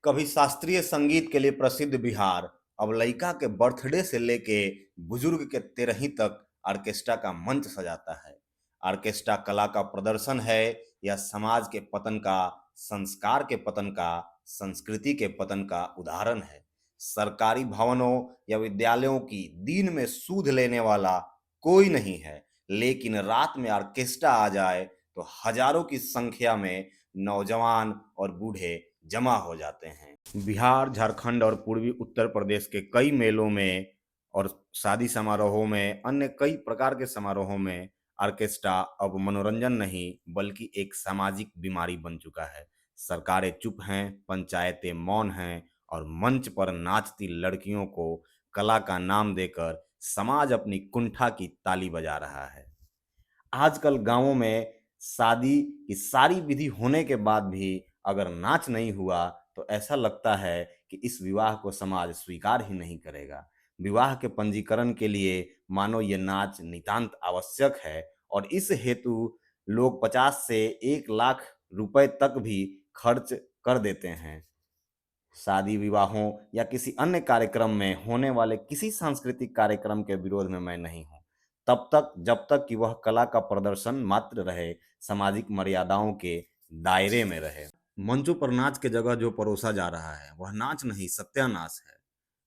कभी शास्त्रीय संगीत के लिए प्रसिद्ध बिहार अब लइका के बर्थडे से लेके बुजुर्ग के तेरही तक ऑर्केस्ट्रा का मंच सजाता है। ऑर्केस्ट्रा कला का प्रदर्शन है या समाज के पतन का, संस्कार के पतन का, संस्कृति के पतन का उदाहरण है। सरकारी भवनों या विद्यालयों की दिन में सूद लेने वाला कोई नहीं है, लेकिन रात में ऑर्केस्ट्रा आ जाए तो हजारों की संख्या में नौजवान और बूढ़े जमा हो जाते हैं। बिहार, झारखंड और पूर्वी उत्तर प्रदेश के कई मेलों में और शादी समारोहों में, अन्य कई प्रकार के समारोहों में ऑर्केस्ट्रा अब मनोरंजन नहीं बल्कि एक सामाजिक बीमारी बन चुका है। सरकारें चुप हैं, पंचायतें मौन हैं और मंच पर नाचती लड़कियों को कला का नाम देकर समाज अपनी कुंठा की ताली बजा रहा है। आजकल गाँवों में शादी की सारी विधि होने के बाद भी अगर नाच नहीं हुआ तो ऐसा लगता है कि इस विवाह को समाज स्वीकार ही नहीं करेगा। विवाह के पंजीकरण के लिए मानो ये नाच नितांत आवश्यक है और इस हेतु लोग 50 से 1 लाख रुपए तक भी खर्च कर देते हैं। शादी विवाहों या किसी अन्य कार्यक्रम में होने वाले किसी सांस्कृतिक कार्यक्रम के विरोध में मैं नहीं हूँ, तब तक जब तक कि वह कला का प्रदर्शन मात्र रहे, सामाजिक मर्यादाओं के दायरे में रहे। मंचों पर नाच के जगह जो परोसा जा रहा है वह नाच नहीं, सत्यानाश है।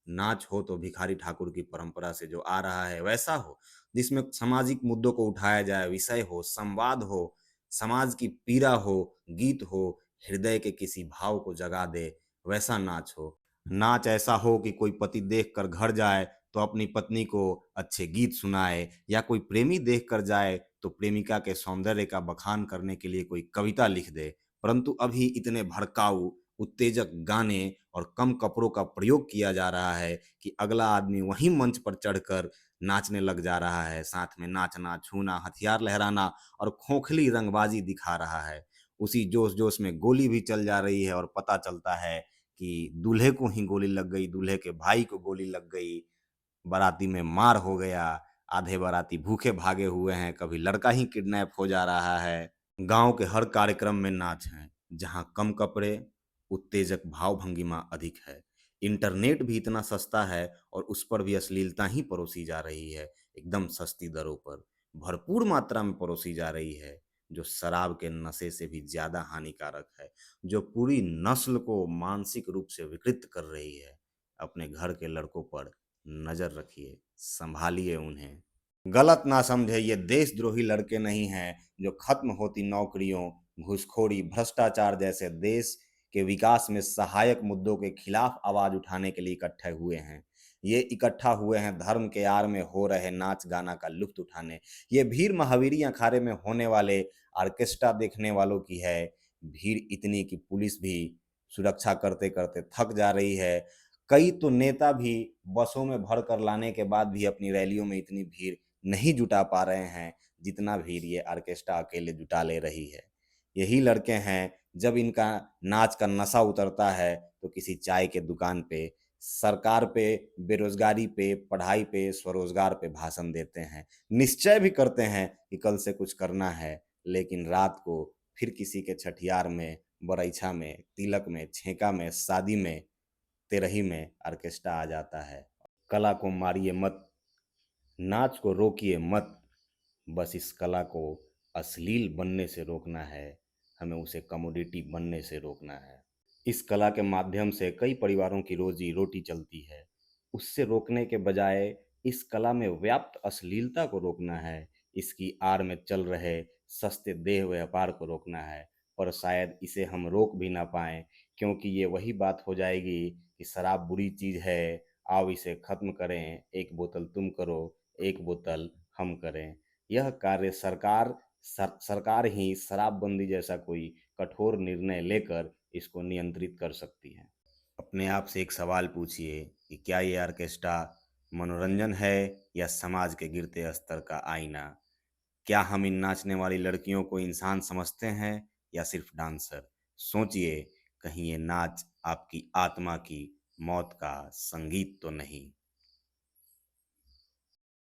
नाच हो तो भिखारी ठाकुर की परंपरा से जो आ रहा है वैसा हो, जिसमें सामाजिक मुद्दों को उठाया जाए, विषय हो, संवाद हो, समाज की पीड़ा हो, गीत हो, हृदय के किसी भाव को जगा दे, वैसा नाच हो। नाच ऐसा हो कि कोई पति देखकर घर जाए तो अपनी पत्नी को अच्छे गीत सुनाए, या कोई प्रेमी देखकर जाए तो प्रेमिका के सौंदर्य का बखान करने के लिए कोई कविता लिख दे। परंतु अभी इतने भड़काऊ, उत्तेजक गाने और कम कपड़ों का प्रयोग किया जा रहा है कि अगला आदमी वहीं मंच पर चढ़कर नाचने लग जा रहा है। साथ में नाचना, छूना, हथियार लहराना और खोखली रंगबाजी दिखा रहा है। उसी जोश-जोश में गोली भी चल जा रही है और पता चलता है कि दूल्हे को ही गोली लग गई, दूल्हे के भाई को गोली लग गई, बाराती में मार हो गया, आधे बाराती भूखे भागे हुए हैं, कभी लड़का ही किडनैप हो जा रहा है। गाँव के हर कार्यक्रम में नाच है, जहाँ कम कपड़े, उत्तेजक भाव भंगिमा अधिक है। इंटरनेट भी इतना सस्ता है और उस पर भी अश्लीलता ही परोसी जा रही है, एकदम सस्ती दरों पर, भरपूर मात्रा में परोसी जा रही है, जो शराब के नशे से भी ज़्यादा हानिकारक है, जो पूरी नस्ल को मानसिक रूप से विकृत कर रही है। अपने घर के लड़कों पर नज़र रखिए, सँभालिए उन्हें। गलत ना समझे, ये देशद्रोही लड़के नहीं हैं जो खत्म होती नौकरियों, घूसखोरी, भ्रष्टाचार जैसे देश के विकास में सहायक मुद्दों के खिलाफ आवाज उठाने के लिए इकट्ठे हुए हैं। ये इकट्ठा हुए हैं धर्म के आड़ में हो रहे नाच गाना का लुत्फ उठाने। ये भीड़ महावीरी अखाड़े में होने वाले ऑर्केस्ट्रा देखने वालों की है। भीड़ इतनी कि पुलिस भी सुरक्षा करते करते थक जा रही है। कई तो नेता भी बसों में भर कर लाने के बाद भी अपनी रैलियों में इतनी भीड़ नहीं जुटा पा रहे हैं जितना भीड़ ये ऑर्केस्ट्रा अकेले जुटा ले रही है। यही लड़के हैं, जब इनका नाच का नशा उतरता है तो किसी चाय के दुकान पे, सरकार पे, बेरोजगारी पे, पढ़ाई पे, स्वरोजगार पे भाषण देते हैं। निश्चय भी करते हैं कि कल से कुछ करना है, लेकिन रात को फिर किसी के छठियार में, बरईछा में, तिलक में, छेका में, शादी में, तेरही में ऑर्केस्ट्रा आ जाता है। कला को मारिए मत, नाच को रोकिए मत, बस इस कला को अश्लील बनने से रोकना है, हमें उसे कमोडिटी बनने से रोकना है। इस कला के माध्यम से कई परिवारों की रोजी रोटी चलती है, उससे रोकने के बजाय इस कला में व्याप्त अश्लीलता को रोकना है, इसकी आड़ में चल रहे सस्ते देह व्यापार को रोकना है। पर शायद इसे हम रोक भी ना पाएँ, क्योंकि ये वही बात हो जाएगी कि शराब बुरी चीज़ है, आओ इसे ख़त्म करें, एक बोतल तुम करो, एक बोतल हम करें। यह कार्य सरकार ही शराबबंदी जैसा कोई कठोर निर्णय लेकर इसको नियंत्रित कर सकती है। अपने आप से एक सवाल पूछिए कि क्या ये ऑर्केस्ट्रा मनोरंजन है या समाज के गिरते स्तर का आईना? क्या हम इन नाचने वाली लड़कियों को इंसान समझते हैं या सिर्फ डांसर? सोचिए, कहीं ये नाच आपकी आत्मा की मौत का संगीत तो नहीं।